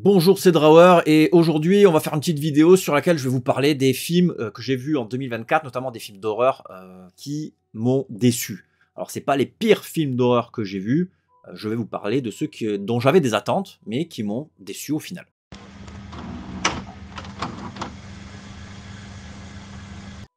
Bonjour, c'est Drawer et aujourd'hui on va faire une petite vidéo sur laquelle je vais vous parler des films que j'ai vus en 2024, notamment des films d'horreur qui m'ont déçu. Alors c'est pas les pires films d'horreur que j'ai vus, je vais vous parler de ceux dont j'avais des attentes mais qui m'ont déçu au final.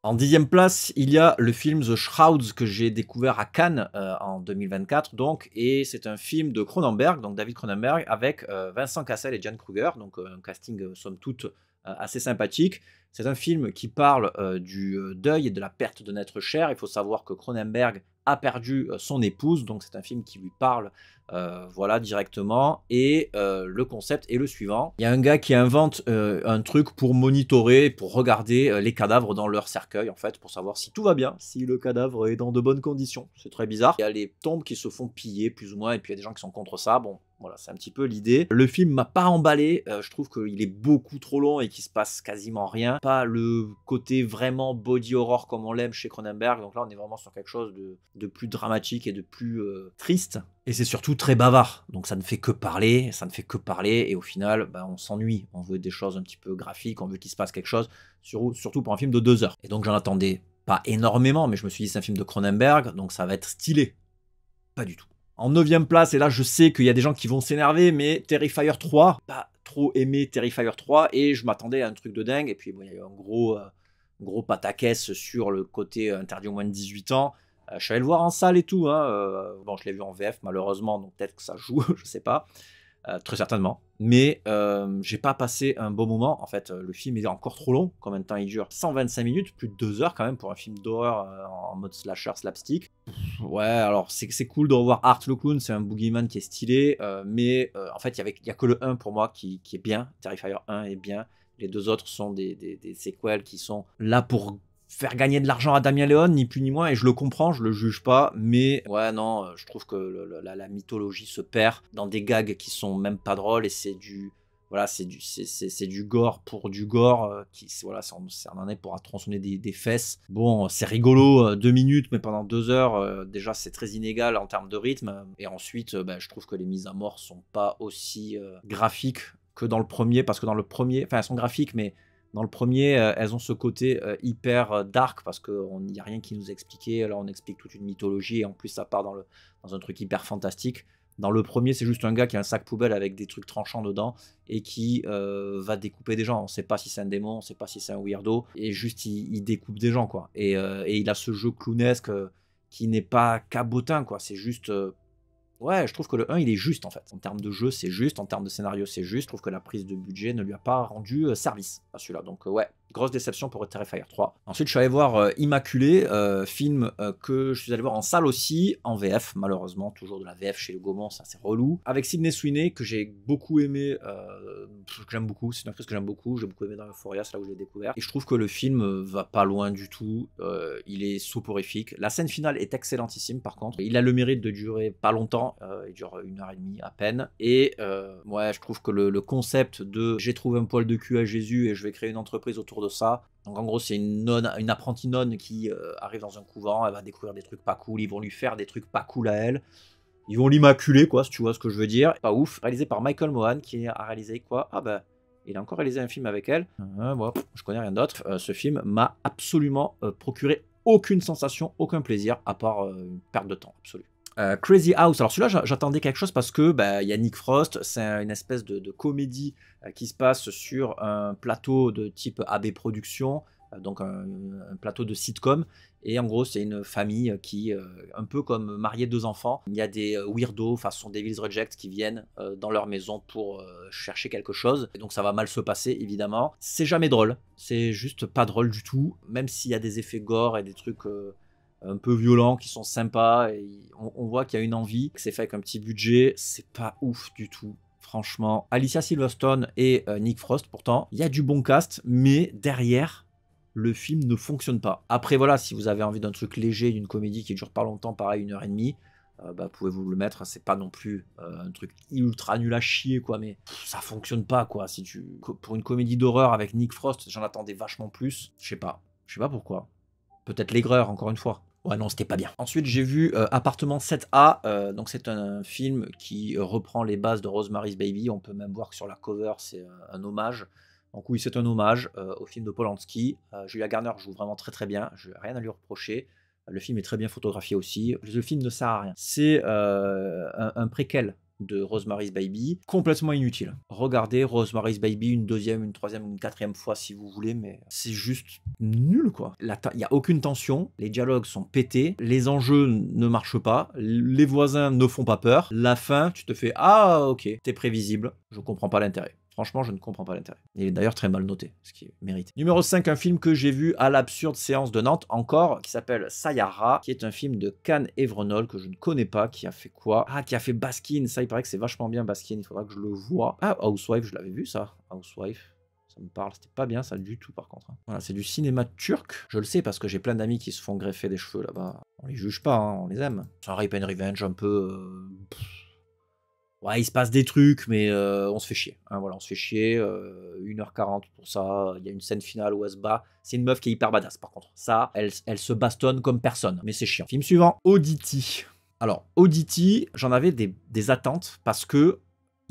En 10e place, il y a le film The Shrouds que j'ai découvert à Cannes en 2024 donc, et c'est un film de Cronenberg, donc David Cronenberg, avec Vincent Cassel et Diane Kruger, donc un casting somme toute assez sympathique. C'est un film qui parle du deuil et de la perte d'un être cher. Il faut savoir que Cronenberg a perdu son épouse, donc c'est un film qui lui parle voilà, directement. Et le concept est le suivant. Il y a un gars qui invente un truc pour monitorer, pour regarder les cadavres dans leur cercueil, en fait, pour savoir si tout va bien, si le cadavre est dans de bonnes conditions. C'est très bizarre. Il y a les tombes qui se font piller, plus ou moins, et puis il y a des gens qui sont contre ça. Bon, voilà, c'est un petit peu l'idée. Le film m'a pas emballé, je trouve qu'il est beaucoup trop long et qu'il se passe quasiment rien. Pas le côté vraiment body horror comme on l'aime chez Cronenberg, donc là on est vraiment sur quelque chose de plus dramatique et de plus triste. Et c'est surtout très bavard, donc ça ne fait que parler, et au final, ben, on s'ennuie. On veut des choses un petit peu graphiques, on veut qu'il se passe quelque chose, surtout pour un film de 2 heures. Et donc j'en attendais pas énormément, mais je me suis dit c'est un film de Cronenberg, donc ça va être stylé. Pas du tout. En 9e place, et là je sais qu'il y a des gens qui vont s'énerver, mais Terrifier 3, pas trop aimé Terrifier 3, et je m'attendais à un truc de dingue, et puis bon, il y a eu un gros pataquès sur le côté interdit aux moins de 18 ans. Je suis allé le voir en salle et tout, hein, bon je l'ai vu en VF malheureusement, donc peut-être que ça joue, je sais pas. Très certainement. Mais j'ai pas passé un bon moment. En fait, le film est encore trop long. Combien de temps il dure? 125 minutes, plus de 2 heures quand même pour un film d'horreur en mode slasher slapstick. Ouais, alors c'est cool de revoir Art le Clown, c'est un boogeyman qui est stylé, mais en fait, il y a que le 1 pour moi qui est bien. Terrifier 1 est bien. Les deux autres sont des séquelles qui sont là pour faire gagner de l'argent à Damien Leone, ni plus ni moins, et je le comprends, je le juge pas, mais ouais, non, je trouve que la mythologie se perd dans des gags qui sont même pas drôles, et c'est du. Voilà, c'est du gore pour du gore, voilà, ça en est pour tronçonner des fesses. Bon, c'est rigolo 2 minutes, mais pendant 2 heures, déjà c'est très inégal en termes de rythme. Et ensuite, bah, je trouve que les mises à mort sont pas aussi graphiques que dans le premier, parce que dans le premier, enfin elles sont graphiques, mais dans le premier, elles ont ce côté hyper dark, parce qu'il n'y a rien qui nous expliquait. Là, on explique toute une mythologie, et en plus ça part dans un truc hyper fantastique. Dans le premier, c'est juste un gars qui a un sac poubelle avec des trucs tranchants dedans et qui va découper des gens. On ne sait pas si c'est un démon, on ne sait pas si c'est un weirdo, et juste il découpe des gens, quoi. Et il a ce jeu clownesque qui n'est pas cabotin, quoi. C'est juste. Ouais, je trouve que le 1, il est juste, en fait. En termes de jeu, c'est juste. En termes de scénario, c'est juste. Je trouve que la prise de budget ne lui a pas rendu service à celui-là. Donc, ouais, grosse déception pour Terrifier 3. Ensuite, je suis allé voir Immaculé, film que je suis allé voir en salle aussi, en VF, malheureusement. Toujours de la VF chez le Gaumont, ça c'est relou. Avec Sydney Sweeney, que j'ai beaucoup aimé, que j'aime beaucoup. C'est une actrice que j'aime beaucoup. J'ai beaucoup aimé dans Euphoria, c'est là où je l'ai découvert. Et je trouve que le film va pas loin du tout. Il est soporifique. La scène finale est excellentissime, par contre. Il a le mérite de durer pas longtemps. Il dure 1h30 à peine. Et ouais, je trouve que le concept de j'ai trouvé un poil de cul à Jésus et je vais créer une entreprise autour de ça. Donc en gros, c'est une apprentie nonne qui arrive dans un couvent, elle va découvrir des trucs pas cool, ils vont lui faire des trucs pas cool à elle. Ils vont l'immaculer, quoi, si tu vois ce que je veux dire. Pas ouf. Réalisé par Michael Mohan, qui a réalisé quoi? Ah bah, il a encore réalisé un film avec elle. Moi, je connais rien d'autre. Ce film m'a absolument procuré aucune sensation, aucun plaisir, à part une perte de temps absolue. Crazy House, alors celui-là j'attendais quelque chose parce que bah, y a Nick Frost, c'est une espèce de comédie qui se passe sur un plateau de type AB Productions, donc un plateau de sitcom, et en gros c'est une famille qui, un peu comme marier 2 enfants, il y a des weirdos façon Devil's Reject qui viennent dans leur maison pour chercher quelque chose, et donc ça va mal se passer évidemment. C'est jamais drôle, c'est juste pas drôle du tout, même s'il y a des effets gore et des trucs un peu violents qui sont sympas, et on voit qu'il y a une envie, que c'est fait avec un petit budget, c'est pas ouf du tout. Franchement, Alicia Silverstone et Nick Frost, pourtant, il y a du bon cast, mais derrière, le film ne fonctionne pas. Après, voilà, si vous avez envie d'un truc léger, d'une comédie qui dure pas longtemps, pareil, 1h30, bah, pouvez-vous le mettre. C'est pas non plus un truc ultra nul à chier, quoi, mais ça fonctionne pas, quoi. Pour une comédie d'horreur avec Nick Frost, j'en attendais vachement plus. Je sais pas pourquoi. Peut-être l'aigreur, encore une fois. Ouais, non, c'était pas bien. Ensuite, j'ai vu Appartement 7A. Donc, c'est un film qui reprend les bases de Rosemary's Baby. On peut même voir que sur la cover, c'est un hommage. Donc, oui, c'est un hommage au film de Polanski. Julia Garner joue vraiment très très bien. Je n'ai rien à lui reprocher. Le film est très bien photographié aussi. Le film ne sert à rien. C'est un préquel de Rosemary's Baby, complètement inutile. Regardez Rosemary's Baby une deuxième, une troisième ou une quatrième fois si vous voulez, mais c'est juste nul quoi. Il n'y a aucune tension, les dialogues sont pétés, les enjeux ne marchent pas, les voisins ne font pas peur, la fin, tu te fais ah ok, t'es prévisible, je comprends pas l'intérêt. Franchement, je ne comprends pas l'intérêt. Il est d'ailleurs très mal noté, ce qui mérite. Numéro 5, un film que j'ai vu à l'absurde séance de Nantes, encore, qui s'appelle Sayara, qui est un film de Can Evrenol, que je ne connais pas, qui a fait quoi? Ah, qui a fait Baskin, ça il paraît que c'est vachement bien Baskin, il faudra que je le voie. Ah, Housewife, je l'avais vu ça, Housewife. Ça me parle, c'était pas bien ça du tout par contre. Voilà, c'est du cinéma turc. Je le sais parce que j'ai plein d'amis qui se font greffer des cheveux là-bas. On les juge pas, hein, on les aime. C'est un Rape and Revenge un peu... Ouais, il se passe des trucs, mais on se fait chier. Hein, voilà, on se fait chier. 1h40 pour ça. Il y a une scène finale où elle se bat. C'est une meuf qui est hyper badass, par contre. Ça, elle se bastonne comme personne. Mais c'est chiant. Film suivant. Oddity. Alors, Oddity, j'en avais des attentes parce que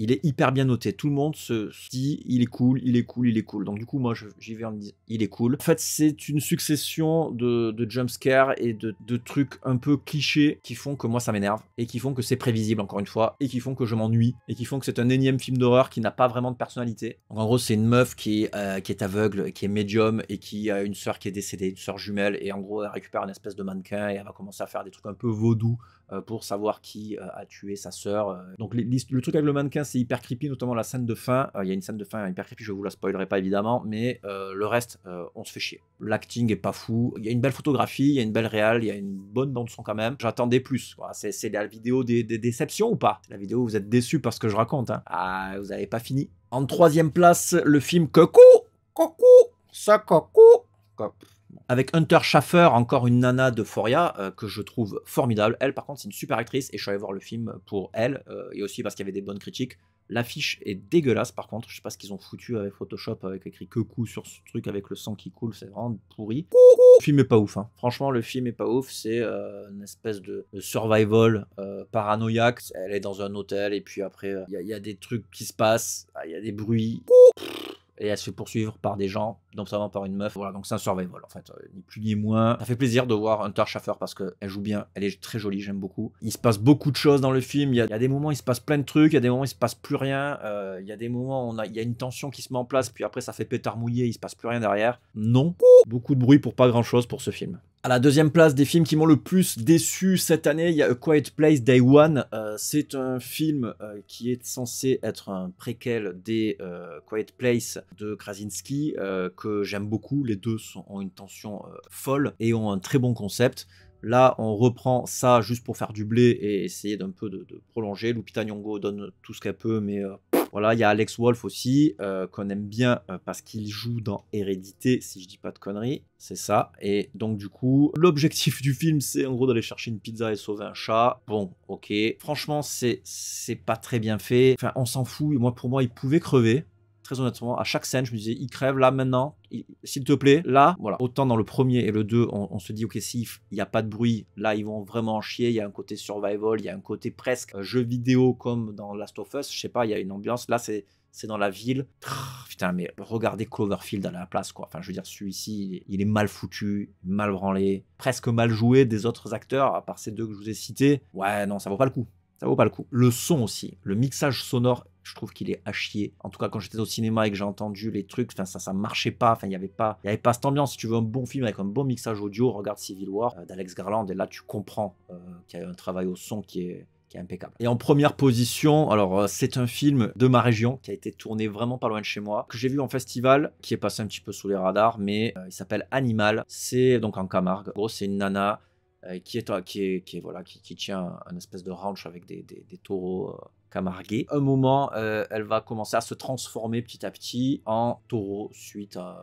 il est hyper bien noté. Tout le monde se dit il est cool, il est cool, il est cool. Donc du coup, moi, j'y vais en me disant il est cool. En fait, c'est une succession de jumpscares et de trucs un peu clichés qui font que moi, ça m'énerve et qui font que c'est prévisible, encore une fois, et qui font que je m'ennuie et qui font que c'est un énième film d'horreur qui n'a pas vraiment de personnalité. Donc en gros, c'est une meuf qui est aveugle, qui est médium et qui a une sœur qui est décédée, une sœur jumelle, et en gros, elle récupère une espèce de mannequin et elle va commencer à faire des trucs un peu vaudou pour savoir qui a tué sa sœur. Donc le truc avec le mannequin, c'est hyper creepy, notamment la scène de fin. Il y a une scène de fin hyper creepy, je vous la spoilerai pas évidemment, mais le reste, on se fait chier. L'acting est pas fou, il y a une belle photographie, il y a une belle réal, il y a une bonne bande son quand même. J'attendais plus. Voilà, c'est la vidéo des déceptions ou pas? C'est la vidéo où vous êtes déçus parce que je raconte. Hein. Ah, vous avez pas fini. En troisième place, le film Coucou, Coucou, ça Coucou. Avec Hunter Schafer, encore une nana d'Euphoria que je trouve formidable. Elle, par contre, c'est une super actrice et je suis allé voir le film pour elle et aussi parce qu'il y avait des bonnes critiques. L'affiche est dégueulasse, par contre. Je sais pas ce qu'ils ont foutu avec Photoshop, avec écrit que coup sur ce truc avec le sang qui coule. C'est vraiment pourri. Le film est pas ouf. Hein. Franchement, le film est pas ouf. C'est une espèce de survival paranoïaque. Elle est dans un hôtel et puis après, il y a des trucs qui se passent. Il y a des bruits. Et elle se fait poursuivre par des gens, notamment par une meuf. Voilà, donc c'est un survival en fait, ni plus ni moins. Ça fait plaisir de voir Hunter Schafer parce qu'elle joue bien, elle est très jolie, j'aime beaucoup. Il se passe beaucoup de choses dans le film, il y a des moments où il se passe plein de trucs, il y a des moments où il se passe plus rien, il y a des moments où il y a une tension qui se met en place, puis après ça fait pétard mouillé, il se passe plus rien derrière. Non, beaucoup de bruit pour pas grand chose pour ce film. À la deuxième place des films qui m'ont le plus déçu cette année, il y a A Quiet Place Day One. C'est un film qui est censé être un préquel des Quiet Place de Krasinski que j'aime beaucoup. Les deux ont une tension folle et ont un très bon concept. Là, on reprend ça juste pour faire du blé et essayer d'un peu de prolonger. Lupita Nyong'o donne tout ce qu'elle peut, mais voilà, il y a Alex Wolff aussi, qu'on aime bien parce qu'il joue dans Hérédité, si je dis pas de conneries, c'est ça. Et donc du coup, l'objectif du film, c'est en gros d'aller chercher une pizza et sauver un chat. Bon, ok. Franchement, c'est pas très bien fait. Enfin, on s'en fout. Moi, pour moi, il pouvait crever. Très honnêtement, à chaque scène, je me disais, il crève là maintenant, s'il te plaît, là, voilà. Autant dans le premier et le 2, on se dit, ok, s'il n'y a pas de bruit, là, ils vont vraiment en chier. Il y a un côté survival, il y a un côté presque jeu vidéo comme dans Last of Us. Je sais pas, il y a une ambiance. Là, c'est dans la ville. Putain, mais regardez Cloverfield à la place, quoi. Enfin, je veux dire, celui-ci, il est mal foutu, mal branlé, presque mal joué des autres acteurs, à part ces deux que je vous ai cités. Ouais, non, ça vaut pas le coup. Ça vaut pas le coup. Le son aussi, le mixage sonore, je trouve qu'il est à chier. En tout cas, quand j'étais au cinéma et que j'ai entendu les trucs, ça marchait pas. Enfin, il y avait pas cette ambiance. Si tu veux un bon film avec un bon mixage audio, regarde Civil War d'Alex Garland. Et là, tu comprends qu'il y a un travail au son qui est impeccable. Et en première position, alors c'est un film de ma région qui a été tourné vraiment pas loin de chez moi, que j'ai vu en festival, qui est passé un petit peu sous les radars, mais il s'appelle Animal. C'est donc en Camargue. En gros, c'est une nana qui tient un espèce de ranch avec des taureaux camarguais. À un moment, elle va commencer à se transformer petit à petit en taureau suite à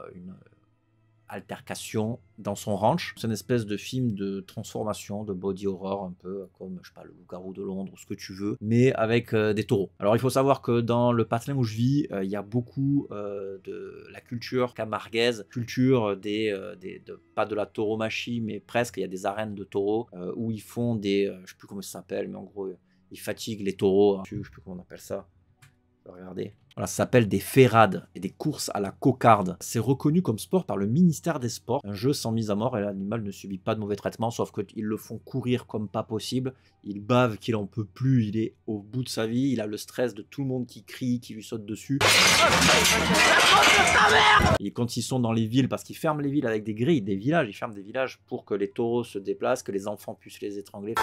altercation dans son ranch. C'est une espèce de film de transformation, de body horror, un peu comme, je sais pas, le Loup-garou de Londres ou ce que tu veux, mais avec des taureaux. Alors il faut savoir que dans le patelin où je vis, il y a beaucoup de la culture camarguaise, culture pas de la tauromachie, mais presque. Il y a des arènes de taureaux où ils font des, je sais plus comment ça s'appelle, mais en gros, ils fatiguent les taureaux. Je sais plus comment on appelle ça. Regardez. Voilà, ça s'appelle des ferrades et des courses à la cocarde. C'est reconnu comme sport par le ministère des Sports. Un jeu sans mise à mort et l'animal ne subit pas de mauvais traitement, sauf qu'ils le font courir comme pas possible. Il bave qu'il en peut plus, il est au bout de sa vie, il a le stress de tout le monde qui crie, qui lui saute dessus. Et quand ils sont dans les villes, parce qu'ils ferment les villes avec des grilles, des villages, ils ferment des villages pour que les taureaux se déplacent, que les enfants puissent les étrangler.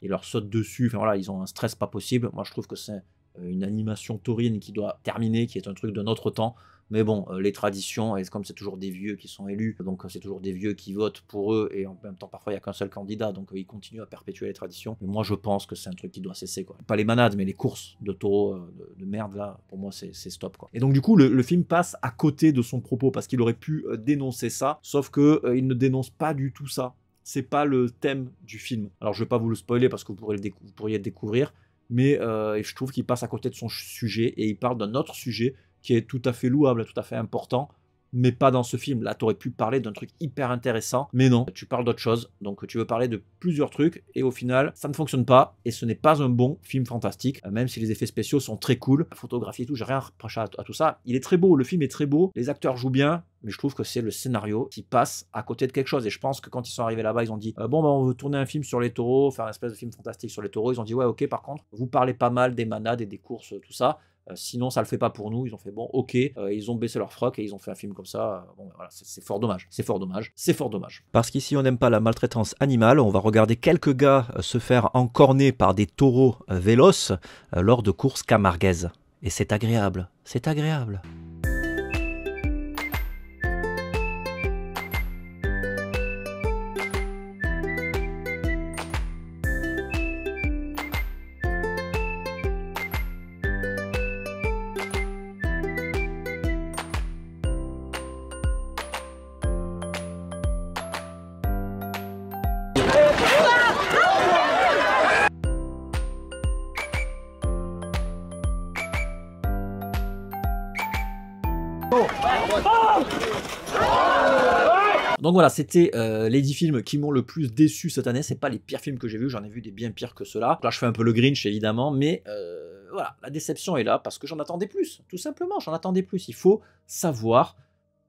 Ils leur sautent dessus, enfin voilà, ils ont un stress pas possible. Moi je trouve que c'est une animation taurine qui doit terminer, qui est un truc de notre temps. Mais bon, les traditions, et comme c'est toujours des vieux qui sont élus, donc c'est toujours des vieux qui votent pour eux, et en même temps parfois il n'y a qu'un seul candidat, donc ils continuent à perpétuer les traditions. Mais moi je pense que c'est un truc qui doit cesser, quoi. Pas les manades, mais les courses de taureaux de merde là, pour moi c'est stop, quoi. Et donc du coup le film passe à côté de son propos, parce qu'il aurait pu dénoncer ça, sauf que il ne dénonce pas du tout ça. C'est pas le thème du film. Alors je vais pas vous le spoiler parce que vous pourriez le découvrir, mais je trouve qu'il passe à côté de son sujet et il parle d'un autre sujet qui est tout à fait louable, tout à fait important, mais pas dans ce film. Là, tu aurais pu parler d'un truc hyper intéressant, mais non, tu parles d'autre chose. Donc tu veux parler de plusieurs trucs et au final, ça ne fonctionne pas et ce n'est pas un bon film fantastique, même si les effets spéciaux sont très cool. La photographie et tout, j'ai rien à reprocher à tout ça. Il est très beau, le film est très beau, les acteurs jouent bien, mais je trouve que c'est le scénario qui passe à côté de quelque chose. Et je pense que quand ils sont arrivés là-bas, ils ont dit bon, bah, on veut tourner un film sur les taureaux, faire un espèce de film fantastique sur les taureaux. Ils ont dit ouais, ok, par contre, vous parlez pas mal des manades et des courses, tout ça. Sinon, ça le fait pas pour nous. Ils ont fait bon, ok. Ils ont baissé leur froc et ils ont fait un film comme ça. Bon, voilà, c'est fort dommage. C'est fort dommage. C'est fort dommage. Parce qu'ici, on n'aime pas la maltraitance animale. On va regarder quelques gars se faire encorner par des taureaux véloces lors de courses camarguaises. Et c'est agréable. C'est agréable. Donc voilà, c'était les 10 films qui m'ont le plus déçu cette année. C'est pas les pires films que j'ai vus, j'en ai vu des bien pires que ceux-là. Là, je fais un peu le Grinch évidemment, mais voilà, la déception est là parce que j'en attendais plus. Tout simplement, j'en attendais plus. Il faut savoir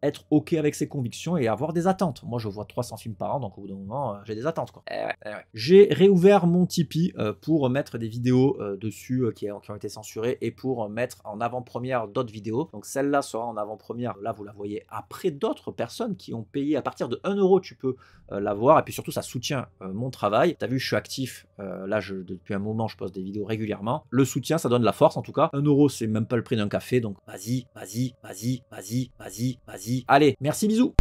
être ok avec ses convictions et avoir des attentes. Moi, je vois 300 films par an, donc au bout d'un moment, j'ai des attentes, quoi. J'ai réouvert mon Tipeee pour mettre des vidéos dessus qui ont été censurées et pour mettre en avant-première d'autres vidéos. Donc celle-là sera en avant-première. Là, vous la voyez après d'autres personnes qui ont payé à partir de 1 €, tu peux la voir. Et puis surtout, ça soutient mon travail. T'as vu, je suis actif. Là, depuis un moment, je poste des vidéos régulièrement. Le soutien, ça donne la force, en tout cas. 1 €, c'est même pas le prix d'un café. Donc vas-y, vas-y, vas-y, vas-y, vas-y, vas-y. Allez, merci, bisous.